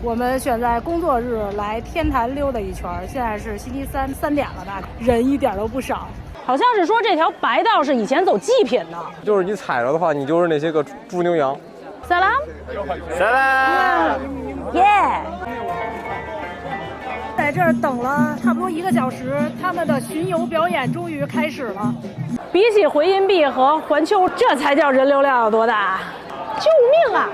我们选在工作日来天坛溜达一圈，现在是星期三3点了吧，人一点都不少。好像是说这条白道是以前走祭品的，就是你踩着的话，你就是那些个猪牛羊。萨拉，萨拉，耶！在这儿等了差不多1个小时，他们的巡游表演终于开始了。比起回音壁和环丘，这才叫人流量有多大！救命啊！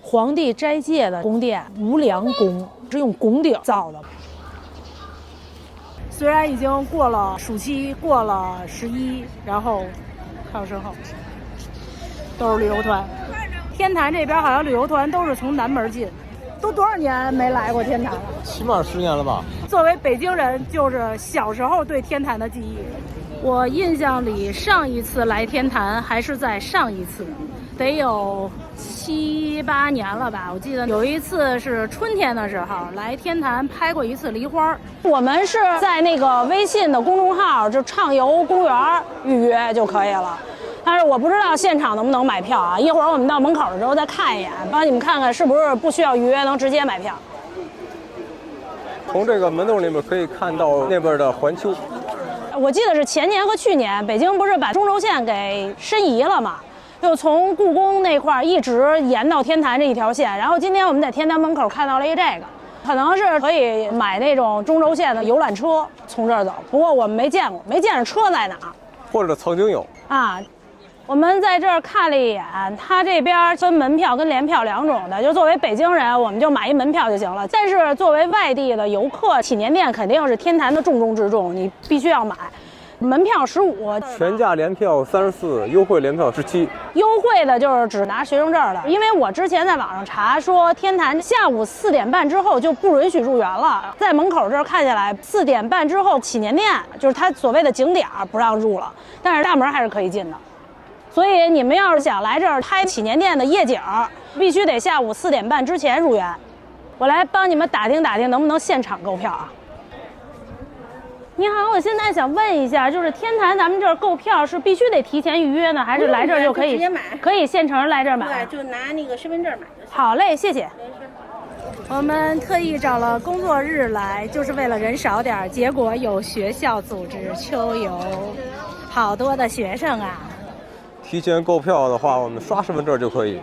皇帝斋戒的宫殿无梁宫是用拱顶造的。虽然已经过了暑期，过了11，然后还有身后都是旅游团。天坛这边好像旅游团都是从南门进，都多少年没来过天坛了？起码10年了吧。作为北京人，就是小时候对天坛的记忆。我印象里上一次来天坛还是在上一次，得有7、8年了吧。我记得有一次是春天的时候来天坛拍过一次梨花。我们是在那个微信的公众号就畅游公园预约就可以了，但是我不知道现场能不能买票啊。一会儿我们到门口的时候再看一眼，帮你们看看是不是不需要预约能直接买票。从这个门洞里面可以看到那边的环丘。我记得是前年和去年，北京不是把中轴线给申遗了嘛，就从故宫那块一直延到天坛这一条线。然后今天我们在天坛门口看到了这个，可能是可以买那种中轴线的游览车从这儿走，不过我们没见过，没见着车在哪儿，或者曾经有啊。我们在这儿看了一眼，它这边分门票跟联票2种的，就作为北京人，我们就买一门票就行了。但是作为外地的游客，祈年殿肯定是天坛的重中之重，你必须要买。门票15，全价联票34，优惠联票17。优惠的就是只拿学生证的，因为我之前在网上查说，天坛下午4点半之后就不允许入园了。在门口这儿看下来，4点半之后祈年殿就是它所谓的景点不让入了，但是大门还是可以进的。所以你们要是想来这儿拍祈年殿的夜景，必须得下午4点半之前入园。我来帮你们打听打听，能不能现场购票啊？你好，我现在想问一下，就是天坛咱们这儿购票是必须得提前预约呢，还是来这儿就可以直接买？可以现成来这儿买？对，就拿那个身份证买就行。好嘞，谢谢。我们特意找了工作日来，就是为了人少点，结果有学校组织秋游，好多的学生啊。提前购票的话，我们刷身份证就可以。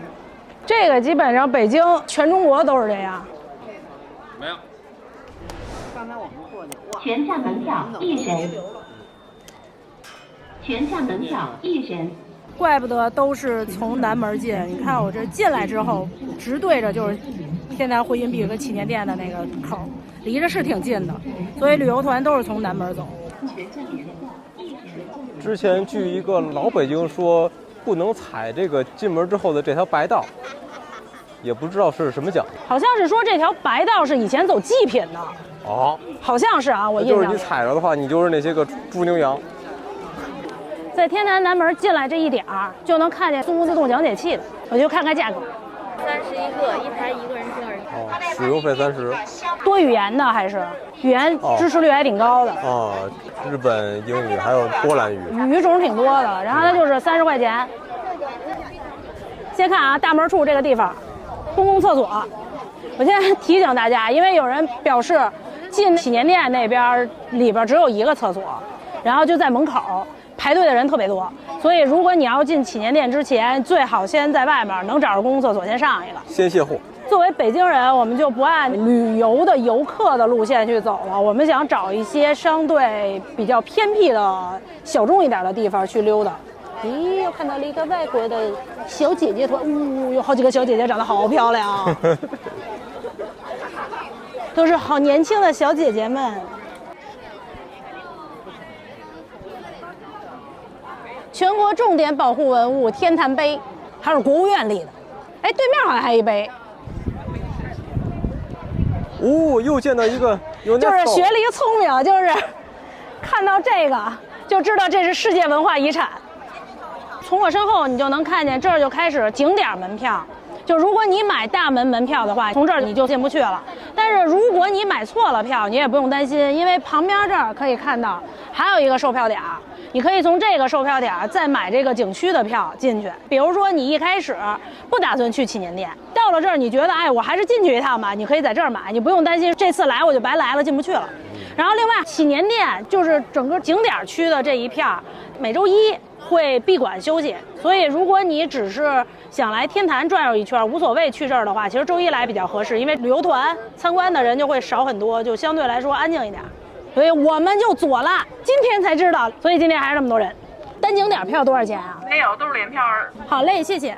这个基本上北京全中国都是这样。没有。刚才我们过去，全价门票1人。全价门票1人。怪不得都是从南门进，你看我这进来之后，直对着就是天坛回音壁跟祈年殿的那个口，离着是挺近的，所以旅游团都是从南门走。之前据一个老北京说，不能踩这个进门之后的这条白道，也不知道是什么讲究。好像是说这条白道是以前走祭品的。哦，好像是啊，我印象里。就是你踩着的话，你就是那些个猪牛羊。在天坛南门进来这一点儿，就能看见松屋自动讲解器的，我就看看价格。31个，一台1个人乘2人。哦，使用费30。多语言的还是语言支持率还挺高的。哦，日本、英语还有波兰语。语种挺多的，然后它就是30块钱。先看啊，大门处这个地方，公共厕所。我先提醒大家，因为有人表示进祈年殿那边里边只有1个厕所，然后就在门口。排队的人特别多，所以如果你要进祈年殿之前，最好先在外面能找着公共厕所先上一个，先卸货。作为北京人，我们就不按旅游的游客的路线去走了，我们想找一些相对比较偏僻的小众一点的地方去溜达。咦，又看到了一个外国的小姐姐团，有好几个小姐姐长得好漂亮，都是好年轻的小姐姐们。全国重点保护文物天坛碑，还是国务院立的。哎，对面好像还一碑。哦，又见到一个有那就是学了一个聪明，就是看到这个就知道这是世界文化遗产。从我身后你就能看见，这儿就开始景点门票。就如果你买大门门票的话，从这儿你就进不去了。但是如果你买错了票，你也不用担心，因为旁边这儿可以看到还有一个售票点，你可以从这个售票点再买这个景区的票进去。比如说你一开始不打算去祈年殿，到了这儿你觉得我还是进去一趟吧，你可以在这儿买，你不用担心这次来我就白来了进不去了。然后另外祈年殿就是整个景点区的这一片，每周一会闭馆休息，所以如果你只是想来天坛转悠一圈，无所谓去这儿的话，其实周一来比较合适，因为旅游团参观的人就会少很多，就相对来说安静一点。所以我们就左了，今天才知道，所以今天还是这么多人。单景点票多少钱啊？没有，都是联票。好嘞，谢谢。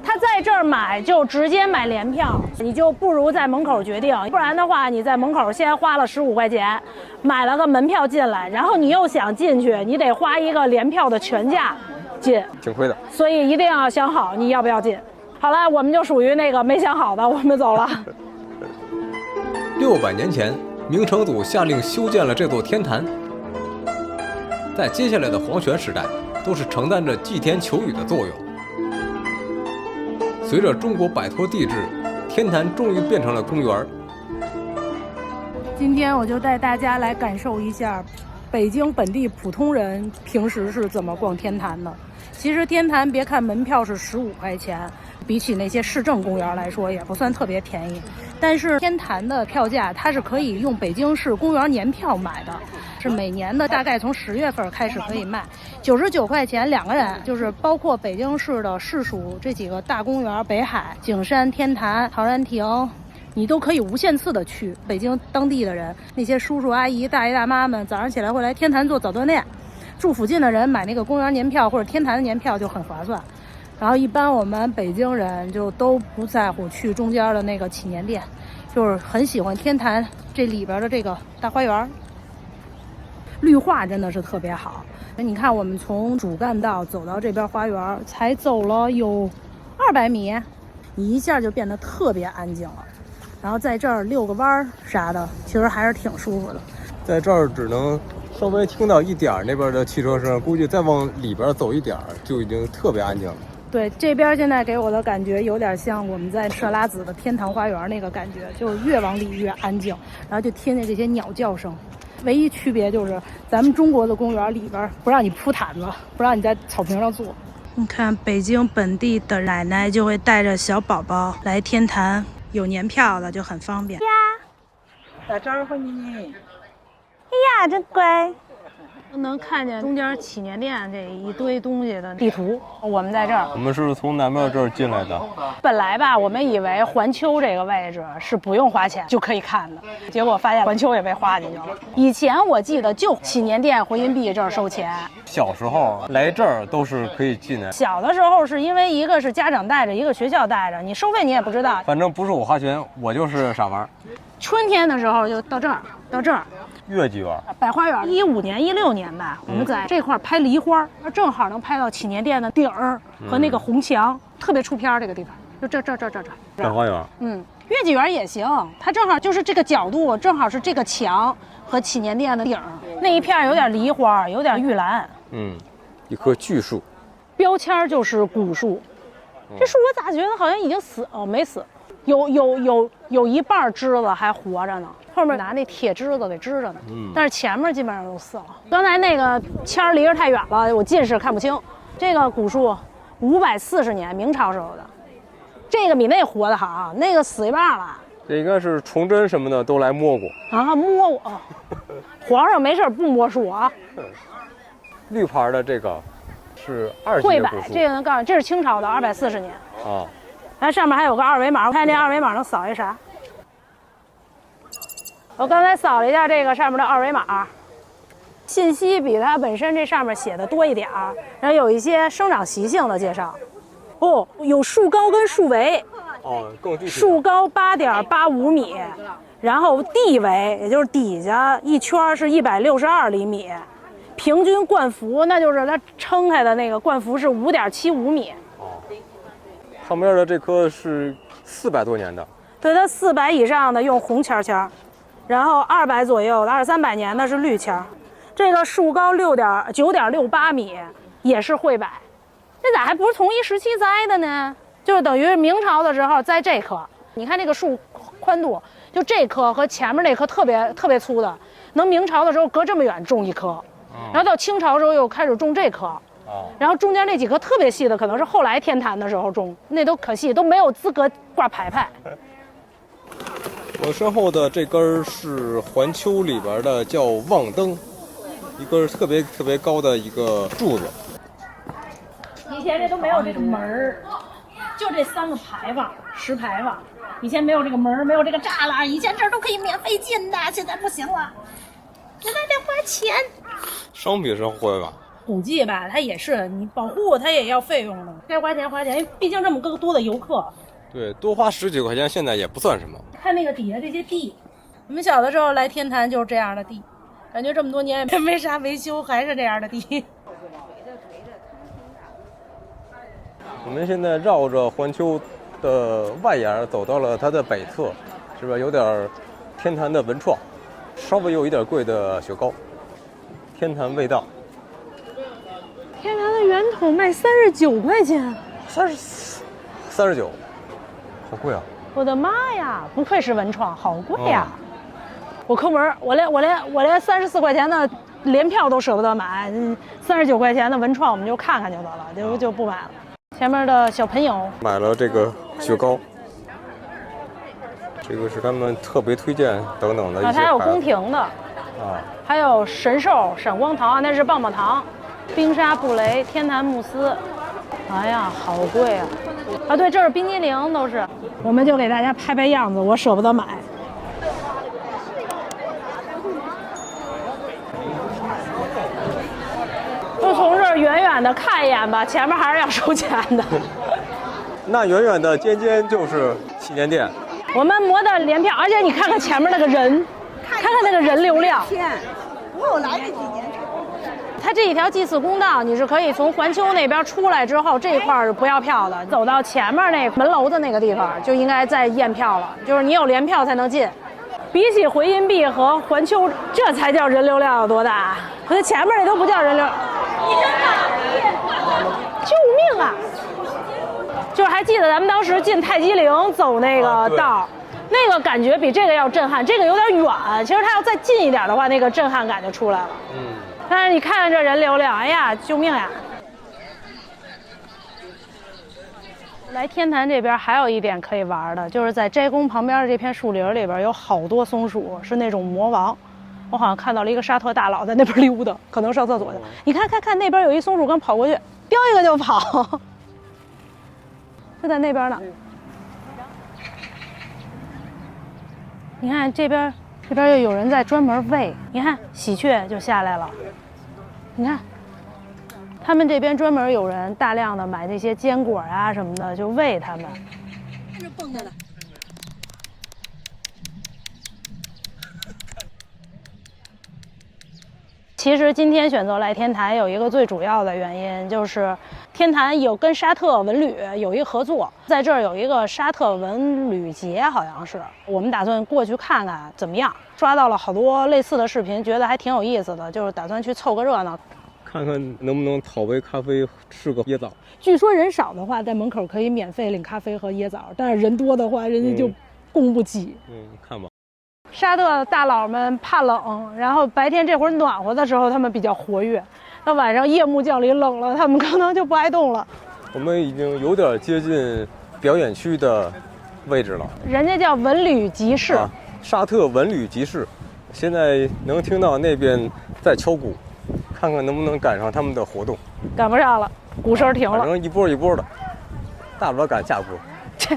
他在这儿买就直接买联票，你就不如在门口决定，不然的话你在门口先花了15块钱买了个门票进来，然后你又想进去，你得花一个联票的全价进，挺亏的。所以一定要想好你要不要进。好了，我们就属于那个没想好的，我们走了。600年前，明成祖下令修建了这座天坛，在接下来的皇权时代，都是承担着祭天求雨的作用。随着中国摆脱帝制，天坛终于变成了公园。今天我就带大家来感受一下北京本地普通人平时是怎么逛天坛的。其实天坛别看门票是15块钱，比起那些市政公园来说也不算特别便宜，但是天坛的票价它是可以用北京市公园年票买的，是每年的大概从10月份开始可以卖，99块钱2个人，就是包括北京市的市属这几个大公园，北海、景山、天坛、陶然亭，你都可以无限次的去。北京当地的人，那些叔叔阿姨、大爷大妈们，早上起来会来天坛做早锻炼，住附近的人买那个公园年票或者天坛的年票就很划算。然后一般我们北京人就都不在乎去中间的那个祈年殿，就是很喜欢天坛这里边的这个大花园，绿化真的是特别好。你看我们从主干道走到这边花园才走了有200米，你一下就变得特别安静了。然后在这儿遛个弯啥的，其实还是挺舒服的。在这儿只能稍微听到一点那边的汽车声，估计再往里边走一点就已经特别安静了。对，这边现在给我的感觉有点像我们在设拉子的天堂花园那个感觉，就越往里越安静，然后就听见这些鸟叫声。唯一区别就是咱们中国的公园里边不让你铺毯子，不让你在草坪上坐。你看北京本地的奶奶就会带着小宝宝来天坛，有年票的就很方便呀。打招呼呢。哎呀，真乖。能看见中间祈年殿这一堆东西的地图。我们在这儿，我们是从南面这儿进来的。本来吧，我们以为环丘这个位置是不用花钱就可以看的，结果发现环丘也被划进去了。以前我记得就祈年殿回音壁这儿收钱。小时候来这儿都是可以进来。小的时候是因为一个是家长带着，一个学校带着，你收费你也不知道。反正不是我花钱，我就是傻玩。春天的时候就到这儿，到这儿。月季园、百花园，15年、16年吧，我们在这块拍梨花，正好能拍到祈年殿的顶儿和那个红墙，特别出片这个地方，就这。百花园，月季园也行，它正好就是这个角度，正好是这个墙和祈年殿的顶儿，那一片有点梨花，有点玉兰，一棵巨树，标签就是古树。这树我咋觉得好像已经死了？没死，有一半枝子还活着呢。后面拿那铁枝子给支着呢，但是前面基本上都死了。刚才那个签儿离着太远了，我近视看不清。这个古树540年，明朝时候的，这个比那活得好，那个死一半了。这应该是崇祯什么的都来摸过啊，摸过。皇上没事不摸树啊。绿牌的这个是2级徽柏，的古树，这个能告诉你，这是清朝的240年啊。它上面还有个二维码，我看那二维码能扫一啥？我刚才扫了一下这个上面的二维码，信息比它本身这上面写的多一点儿，然后有一些生长习性的介绍。有树高跟树围。更具体。树高8.85米，然后地围，也就是底下一圈是162厘米，平均冠幅那就是它撑开的那个冠幅是5.75米。旁边的这棵是400多年的。对，它400以上的用红签签。然后200左右的200-300年的是绿签，这个树高9.68米，也是徽柏。这咋还不是同一时期栽的呢？就是等于明朝的时候栽这棵。你看这个树宽度，就这棵和前面那棵特别粗的，能明朝的时候隔这么远种一棵，然后到清朝时候又开始种这棵。啊，然后中间那几棵特别细的，可能是后来天坛的时候种，那都可细，都没有资格挂牌牌。我身后的这根是环丘里边的叫望灯，一根特别高的一个柱子。以前这都没有这个门儿，就这3个牌坊，石牌坊。以前没有这个门儿，没有这个栅栏，以前这儿都可以免费进的，现在不行了，现在得花钱。商品社会吧。古迹吧，它也是你保护，它也要费用的，该花钱花钱，因为毕竟这么多的游客。对，多花10几块钱现在也不算什么。看那个底下这些地，我们小的时候来天坛就是这样的地，感觉这么多年也没啥维修，还是这样的地。我们现在绕着环丘的外沿走到了它的北侧，是吧？有点天坛的文创，稍微有一点贵的雪糕，天坛味道。天坛的圆筒卖39块钱39，好贵啊！我的妈呀，不愧是文创，好贵呀！我抠门，我连34块钱的联票都舍不得买，39块钱的文创我们就看看就得了，就不买了。前面的小朋友买了这个雪糕，这个是他们特别推荐等等的一些牌子。它有宫廷的啊，还有神兽、闪光糖，那是棒棒糖。冰沙布雷、天坛慕斯，哎呀，好贵啊！啊，对，这是冰激凌，都是。我们就给大家拍样子，我舍不得买。就从这儿远远的看一眼吧，前面还是要收钱的。那远远的尖尖就是祈年殿。我们磨的联票，而且你看看前面那个人，看看那个人流量。我有来这几年。它这一条祭祀公道，你是可以从环丘那边出来之后，这一块是不要票的，走到前面那门楼的那个地方就应该再验票了，就是你有联票才能进。比起回音壁和环丘，这才叫人流量有多大？可是前面那都不叫人流。救命啊！就是还记得咱们当时进太极陵走那个道，那个感觉比这个要震撼，这个有点远，其实它要再近一点的话，那个震撼感就出来了。但是你看看这人流量，哎呀，救命呀！来天坛这边还有一点可以玩的，就是在斋宫旁边的这片树林里边有好多松鼠，是那种魔王。我好像看到了一个沙特大佬在那边溜达，可能上厕所去。你看那边有一松鼠刚跑过去，叼一个就跑，就在那边呢。你看这边又有人在专门喂，你看喜鹊就下来了。你看，他们这边专门有人大量的买那些坚果啊什么的，就喂他们。这蹦的了。其实今天选择来天坛有一个最主要的原因，就是天坛有跟沙特文旅有一个合作，在这儿有一个沙特文旅节，好像是我们打算过去看看怎么样。刷到了好多类似的视频，觉得还挺有意思的，就是打算去凑个热闹，看看能不能讨杯咖啡，吃个椰枣。据说人少的话，在门口可以免费领咖啡和椰枣，但是人多的话，人家就供不起。看吧。沙特大佬们怕冷，然后白天这会儿暖和的时候，他们比较活跃。到晚上夜幕降临，冷了，他们可能就不爱动了。我们已经有点接近表演区的位置了。人家叫文旅集市。沙特文旅集市，现在能听到那边在敲鼓，看看能不能赶上他们的活动。赶不上了，鼓声停了。反正一波一波的，大不了赶下波。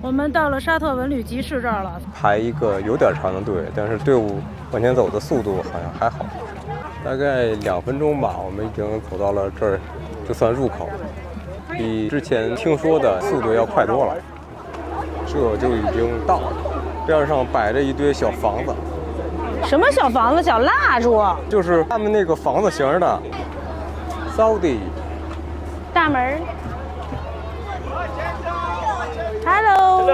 我们到了沙特文旅集市这儿了，排一个有点长的队，但是队伍往前走的速度好像还好，大概2分钟吧，我们已经走到了这儿，就算入口，比之前听说的速度要快多了。这就已经到了。边上摆着一堆小房子，什么小房子？小蜡烛？就是他们那个房子型的。Saudi 大门。Hello。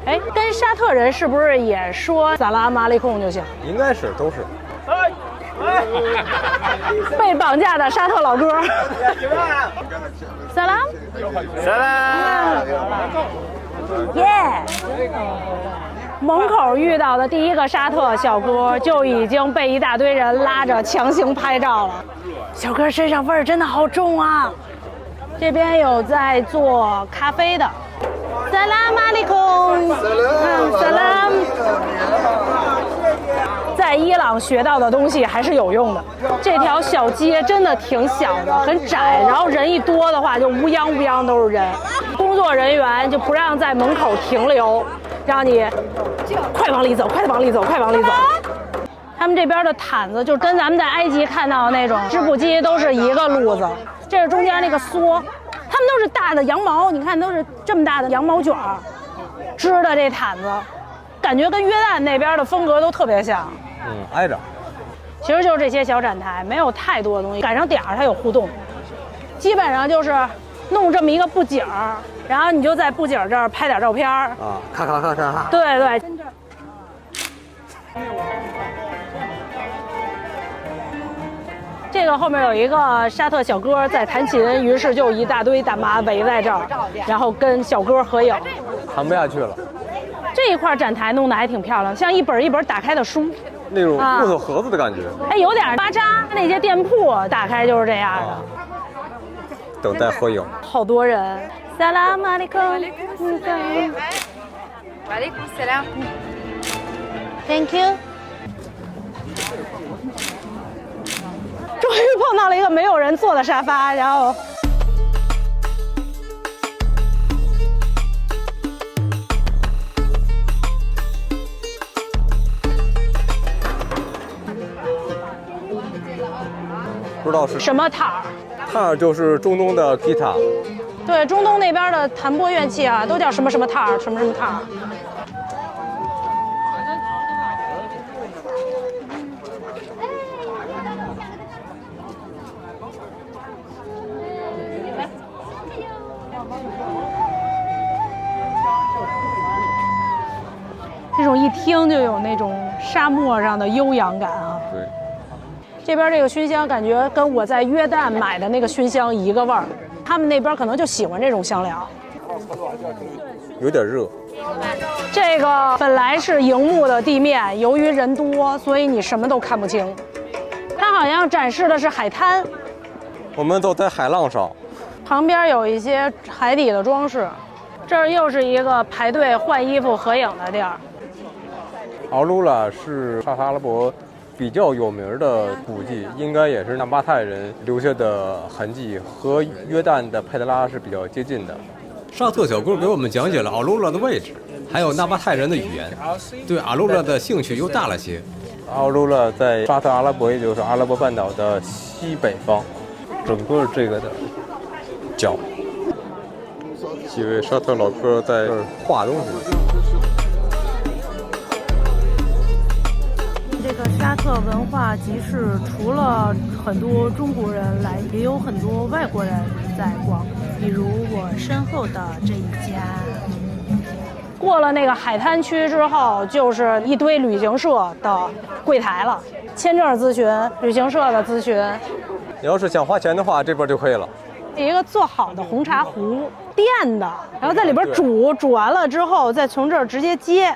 哎，跟沙特人是不是也说萨拉马利控就行？应该是，都是。被绑架的沙特老哥。萨拉。萨拉。耶！门口遇到的第一个沙特小哥就已经被一大堆人拉着强行拍照了。小哥身上味儿真的好重啊！这边有在做咖啡的。Salam alaikum。Salam。在伊朗学到的东西还是有用的。这条小街真的挺小的，很窄，然后人一多的话就乌泱乌泱都是人。工作人员就不让在门口停留，让你快往里走，快往里走，快往里走。他们这边的毯子就跟咱们在埃及看到的那种织布机都是一个路子，这是中间那个梭，他们都是大的羊毛，你看都是这么大的羊毛卷儿织的这毯子，感觉跟约旦那边的风格都特别像。挨着。其实就是这些小展台，没有太多的东西，赶上点儿它有互动，基本上就是弄这么一个布景儿，然后你就在布景这儿拍点照片儿啊，咔咔咔咔咔。对对。这个后面有一个沙特小哥在弹琴，于是就一大堆大妈围在这儿，然后跟小哥合影。弹不下去了。这一块展台弄得还挺漂亮，像一本一本打开的书，那种木头盒子的感觉。哎，有点巴扎那些店铺打开就是这样的。等待合影。好多人。Salam alaikum。Walaikum salam。Thank you。终于碰到了一个没有人坐的沙发，然后不知道是什么塔儿？塔儿就是中东的吉他。对，中东那边的弹拨乐器啊，都叫什么什么塔儿，什么什么塔儿。这种一听就有那种沙漠上的悠扬感啊！对，这边这个熏香感觉跟我在约旦买的那个熏香一个味儿，他们那边可能就喜欢这种香料。有点热。这个本来是荧幕的地面，由于人多，所以你什么都看不清。它好像展示的是海滩，我们都在海浪上，旁边有一些海底的装饰。这儿又是一个排队换衣服合影的地儿。奥鲁拉是沙特阿拉伯比较有名的古迹，应该也是纳巴泰人留下的痕迹，和约旦的佩德拉是比较接近的。沙特小哥给我们讲解了阿鲁拉的位置，还有纳巴泰人的语言，对阿鲁拉的兴趣又大了些。奥鲁拉在沙特阿拉伯，也就是阿拉伯半岛的西北方，整个这个的角。几位沙特老哥在这儿画东西。这个沙特文化集市除了很多中国人来，也有很多外国人在逛，比如我身后的这一家。过了那个海滩区之后，就是一堆旅行社的柜台了，签证咨询、旅行社的咨询。你要是想花钱的话，这边就可以了。一个做好的红茶壶，电的，然后在里边煮，煮完了之后再从这儿直接接。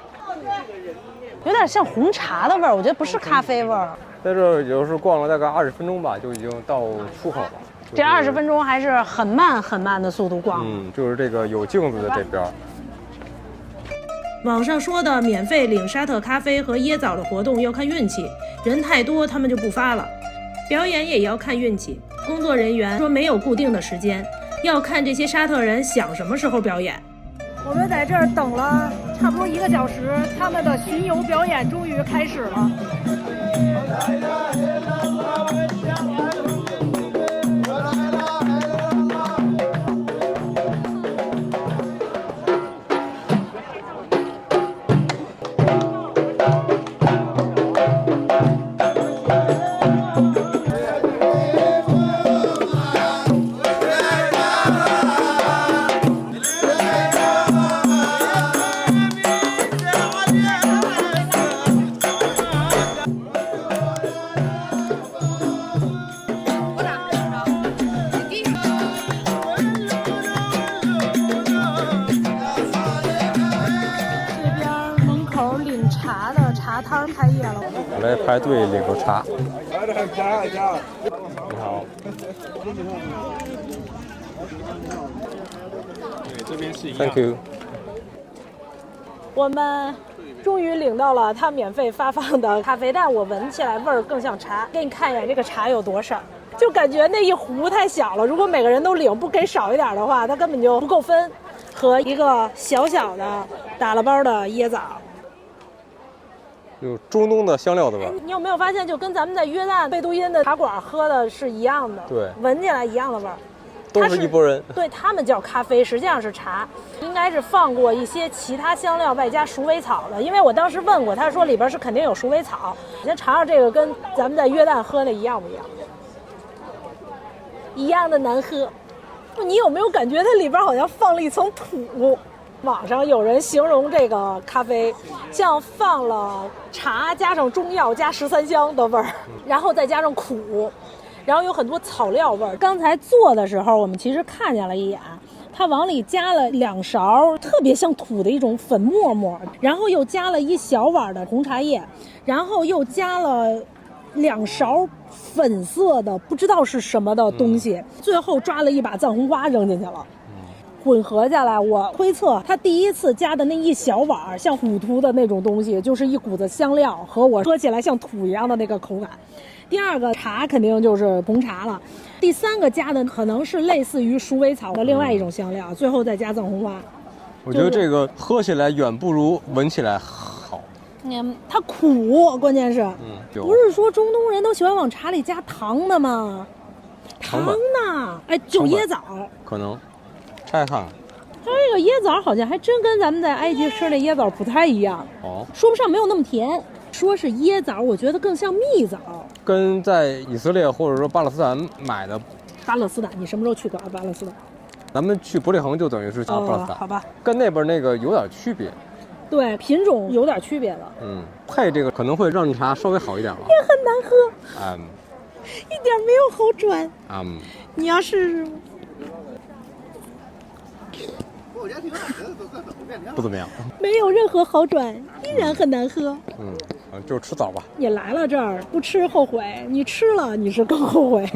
有点像红茶的味儿，我觉得不是咖啡味儿。在这儿有时候逛了大概20分钟吧，就已经到出口了。这20分钟还是很慢很慢的速度逛。就是这个有镜子的这边。网上说的免费领沙特咖啡和椰枣的活动要看运气，人太多他们就不发了。表演也要看运气，工作人员说没有固定的时间，要看这些沙特人想什么时候表演。我们在这儿等了差不多1个小时，他们的巡游表演终于开始了。茶摊开业了。我来排队领个茶。你好。这边是一样。 Thank you。我们终于领到了他免费发放的咖啡，但我闻起来味儿更像茶。给你看一眼这个茶有多少，就感觉那一壶太小了。如果每个人都领，不给少一点的话，它根本就不够分。和一个小小的打了包的椰枣。有中东的香料的味儿。你有没有发现，就跟咱们在约旦贝都因的茶馆喝的是一样的？对，闻起来一样的味儿。都是一拨人。对，他们叫咖啡，实际上是茶，应该是放过一些其他香料，外加鼠尾草的。因为我当时问过，他说里边是肯定有鼠尾草。先尝尝这个，跟咱们在约旦喝的一样不一样？一样的难喝。你有没有感觉它里边好像放了一层土？网上有人形容这个咖啡像放了茶加上中药加13香的味儿，然后再加上苦。然后有很多草料味儿。刚才做的时候，我们其实看见了一眼，它往里加了2勺特别像土的一种粉末末，然后又加了1小碗的红茶叶，然后又加了2勺粉色的不知道是什么的东西，最后抓了一把藏红花扔进去了。混合下来，我推测他第一次加的那1小碗像糊涂的那种东西，就是一股子香料和我喝起来像土一样的那个口感。第二个茶肯定就是红茶了，第3个加的可能是类似于鼠尾草的另外一种香料，最后再加藏红花。我觉得这个喝起来远不如闻起来好。它苦，关键是，不是说中东人都喜欢往茶里加糖的吗？糖呢？哎，就椰枣。可能，拆看看。它这个椰枣好像还真跟咱们在埃及吃的椰枣不太一样。哦。说不上没有那么甜。说是椰枣，我觉得更像蜜枣，跟在以色列或者说巴勒斯坦买的。巴勒斯坦，你什么时候去过巴勒斯坦？咱们去伯利恒就等于是巴勒斯坦，好吧，跟那边那个有点区别。对，品种有点区别了。配这个可能会让你茶稍微好一点吧。也很难喝。一点没有好转。你要试试。不怎么样，没有任何好转，依然很难喝。就吃枣吧。你来了这儿不吃后悔，你吃了你是更后悔。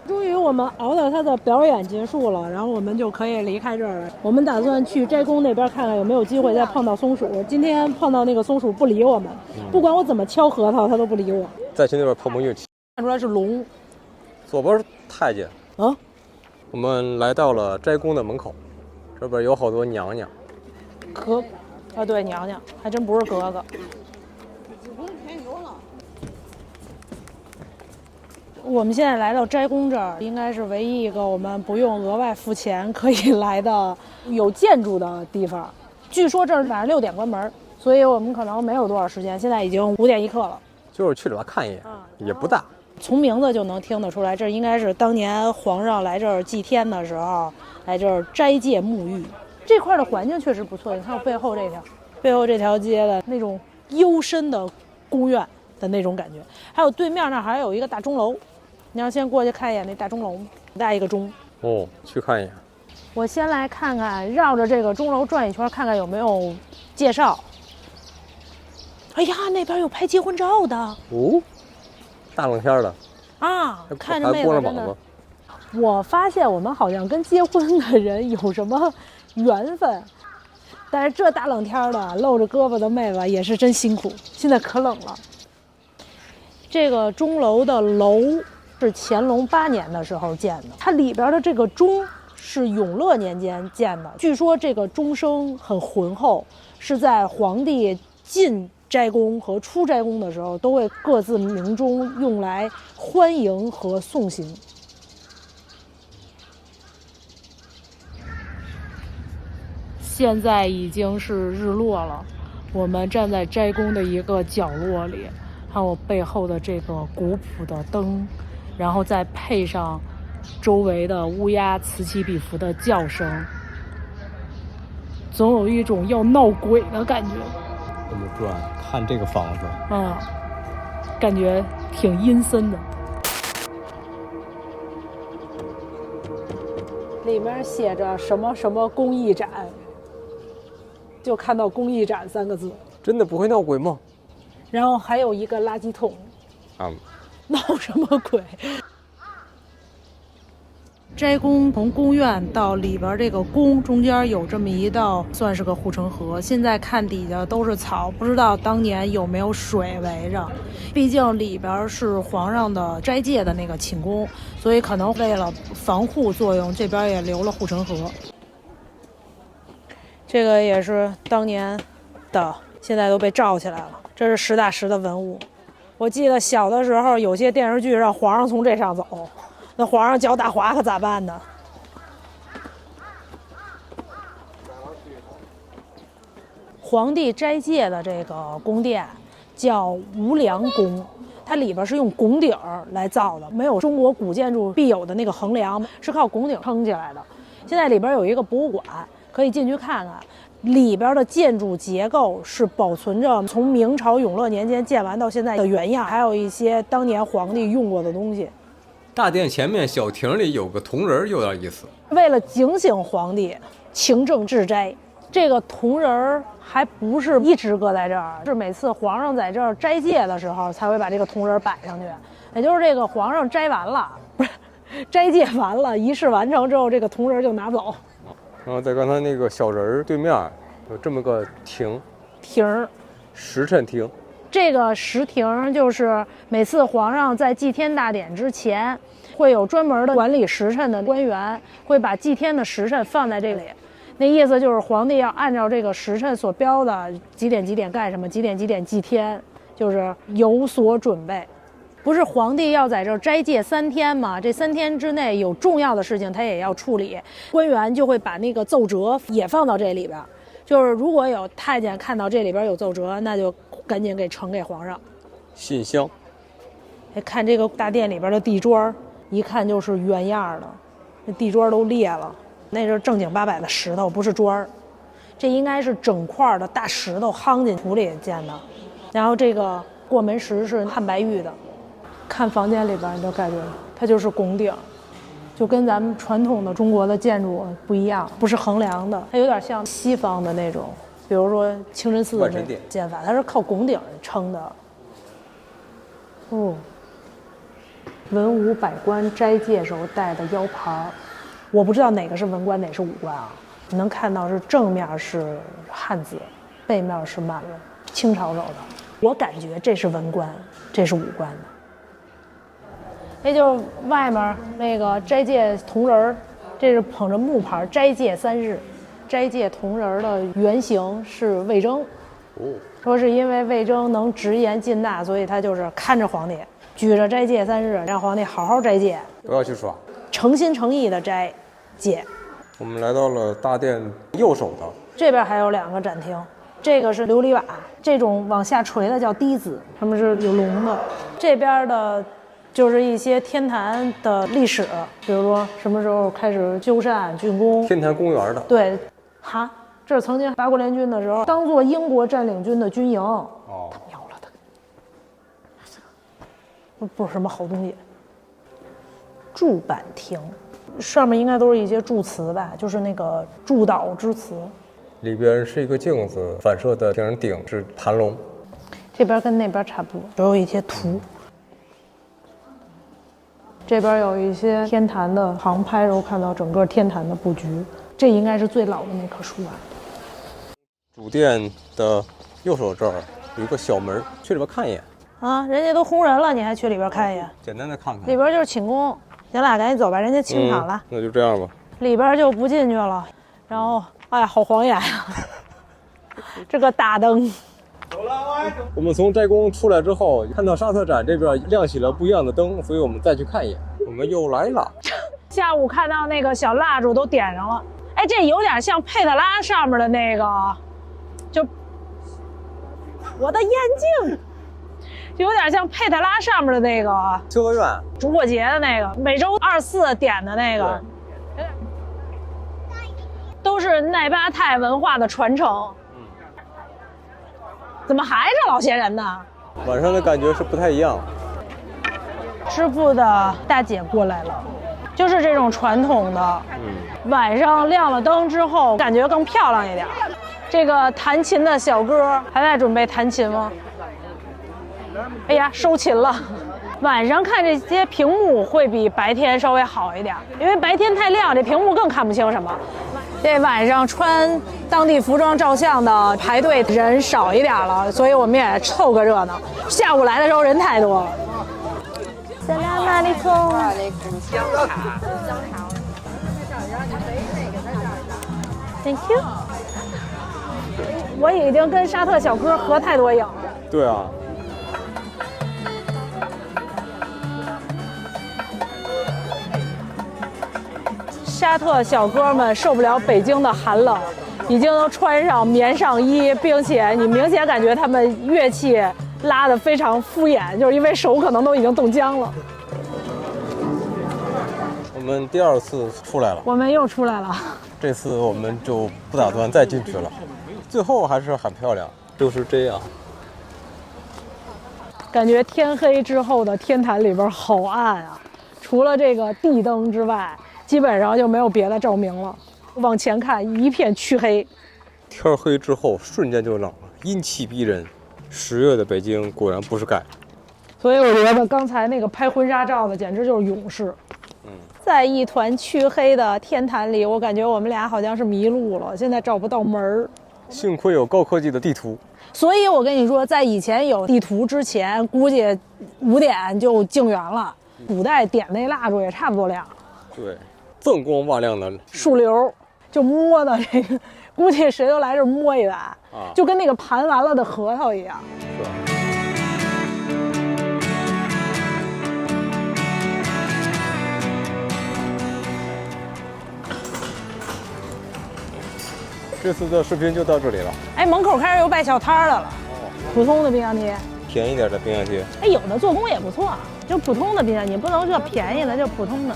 终于我们熬到他的表演结束了，然后我们就可以离开这儿了。我们打算去斋宫那边看看有没有机会再碰到松鼠。今天碰到那个松鼠不理我们，不管我怎么敲核桃，它都不理我。再去那边碰碰运气。看出来是龙，左边是太监。我们来到了斋宫的门口，这边有好多娘娘。对，娘娘还真不是格格。我们现在来到斋宫这儿，应该是唯一一个我们不用额外付钱可以来的有建筑的地方。据说这儿晚上6点关门，所以我们可能没有多少时间。现在已经5点1刻了，就是去里边看一眼，也不大。从名字就能听得出来，这应该是当年皇上来这儿祭天的时候来这儿斋戒沐浴。这块的环境确实不错，你看我背后这条街的那种幽深的宫院的那种感觉，还有对面那还有一个大钟楼。你要先过去看一眼那大钟楼，带一个钟。去看一眼。我先来看看，绕着这个钟楼转一圈，看看有没有介绍。哎呀，那边有拍结婚照的。大冷天的看着妹子真的。我发现我们好像跟结婚的人有什么缘分，但是这大冷天的露着胳膊的妹子也是真辛苦，现在可冷了。这个钟楼的楼是乾隆8年的时候建的，它里边的这个钟是永乐年间建的。据说这个钟声很浑厚，是在皇帝进斋宫和出斋宫的时候都会各自鸣钟，用来欢迎和送行。现在已经是日落了，我们站在斋宫的一个角落里，看我背后的这个古朴的灯，然后再配上周围的乌鸦此起彼伏的叫声，总有一种要闹鬼的感觉。我们转看这个房子，感觉挺阴森的。里面写着什么什么工艺展，就看到工艺展3个字。真的不会闹鬼吗？然后还有一个垃圾桶，啊，闹什么鬼？斋宫从宫院到里边这个宫中间有这么一道算是个护城河，现在看底下都是草，不知道当年有没有水围着。毕竟里边是皇上的斋戒的那个寝宫，所以可能为了防护作用，这边也留了护城河。这个也是当年的，现在都被罩起来了。这是实打实的文物。我记得小的时候有些电视剧让皇上从这上走，那皇上脚打滑可咋办呢？皇帝斋戒的这个宫殿叫无梁宫，它里边是用拱顶来造的，没有中国古建筑必有的那个横梁，是靠拱顶撑起来的。现在里边有一个博物馆，可以进去看看。里边的建筑结构是保存着从明朝永乐年间建完到现在的原样，还有一些当年皇帝用过的东西。大殿前面小亭里有个铜人，有点意思。为了警醒皇帝勤政治斋，这个铜人还不是一直搁在这儿，是每次皇上在这儿斋戒的时候才会把这个铜人摆上去。也就是这个皇上斋完了，不是斋戒完了，仪式完成之后，这个铜人就拿不走。然后在刚才那个小人儿对面有这么个亭，时辰亭。这个时亭就是每次皇上在祭天大典之前，会有专门的管理时辰的官员，会把祭天的时辰放在这里。那意思就是皇帝要按照这个时辰所标的几点几点干什么，几点几点祭天，就是有所准备。不是皇帝要在这儿斋戒3天吗？这3天之内有重要的事情他也要处理，官员就会把那个奏折也放到这里边。就是如果有太监看到这里边有奏折，那就赶紧给呈给皇上。信箱。看这个大殿里边的地砖，一看就是原样的，那地砖都裂了，那是正经八百的石头，不是砖。这应该是整块的大石头夯进土里建的。然后这个过门石是汉白玉的。看房间里边你就感觉它就是拱顶，就跟咱们传统的中国的建筑不一样，不是横梁的，它有点像西方的那种，比如说清真寺的那建法，它是靠拱顶撑的。文武百官斋戒时候戴的腰牌，我不知道哪个是文官哪是武官啊。你能看到是正面是汉字，背面是满了清朝手的，我感觉这是文官，这是武官的。那就是外面那个斋戒铜人，这是捧着木牌斋戒3日。斋戒铜人的原型是魏征，说是因为魏征能直言进纳，所以他就是看着皇帝，举着斋戒3日，让皇帝好好斋戒，不要去耍，诚心诚意的斋戒。我们来到了大殿右手的，这边还有2个展厅，这个是琉璃瓦，这种往下垂的叫低子，他们是有龙的。这边的就是一些天坛的历史，比如说什么时候开始修缮竣工。天坛公园的。对，这是曾经八国联军的时候当做英国占领军的军营。他瞄了他，不是什么好东西。祝坂亭，上面应该都是一些祝词吧，就是那个祝祷之词。里边是一个镜子，反射的亭顶是盘龙。这边跟那边差不多，都有一些图。这边有一些天坛的航拍，然后看到整个天坛的布局，这应该是最老的那棵树啊。主殿的右手这儿有一个小门，去里边看一眼。人家都轰人了，你还去里边看一眼？简单的看看。里边就是寝宫，咱俩赶紧走吧，人家清场了。那就这样吧。里边就不进去了，然后哎呀，好晃眼呀！这个大灯。我们从斋宫出来之后，看到沙特展这边亮起了不一样的灯，所以我们再去看一眼。我们又来了。下午看到那个小蜡烛都点上了，哎，这有点像佩特拉上面的那个，就我的眼睛，就有点像佩特拉上面的那个秋德院烛火节的那个，每周24点的那个，都是奈巴泰文化的传承。怎么还是老些人呢？晚上的感觉是不太一样。师傅的大姐过来了，就是这种传统的。晚上亮了灯之后，感觉更漂亮一点。这个弹琴的小哥还在准备弹琴吗？哎呀，收勤了。晚上看这些屏幕会比白天稍微好一点，因为白天太亮，这屏幕更看不清什么。这晚上穿当地服装照相的排队人少一点了，所以我们也凑个热闹。下午来的时候人太多了。Assalamualaikum。Thank you。我已经跟沙特小哥合太多影了。对啊。沙特小哥们受不了北京的寒冷，已经都穿上棉上衣，并且你明显感觉他们乐器拉得非常敷衍，就是因为手可能都已经冻僵了。我们第2次出来了，我们又出来了。这次我们就不打算再进去了。最后还是很漂亮，就是这样。感觉天黑之后的天坛里边好暗啊，除了这个地灯之外，基本上就没有别的照明了。往前看，一片黢黑。天黑之后，瞬间就冷了，阴气逼人。10月的北京果然不是盖。所以我觉得刚才那个拍婚纱照的简直就是勇士。在一团黢黑的天坛里，我感觉我们俩好像是迷路了，现在找不到门儿。幸亏有高科技的地图。所以我跟你说，在以前有地图之前，估计5点就静园了。古代点那蜡烛也差不多亮。对。锃光瓦亮的树瘤，就摸的这个，估计谁都来这摸一把，就跟那个盘完了的核桃一样。是。这次的视频就到这里了。哎，门口开始有摆小摊的了，普通的冰箱贴，便宜点的冰箱贴。哎，有的做工也不错，就普通的冰箱贴，不能说便宜的，就普通的。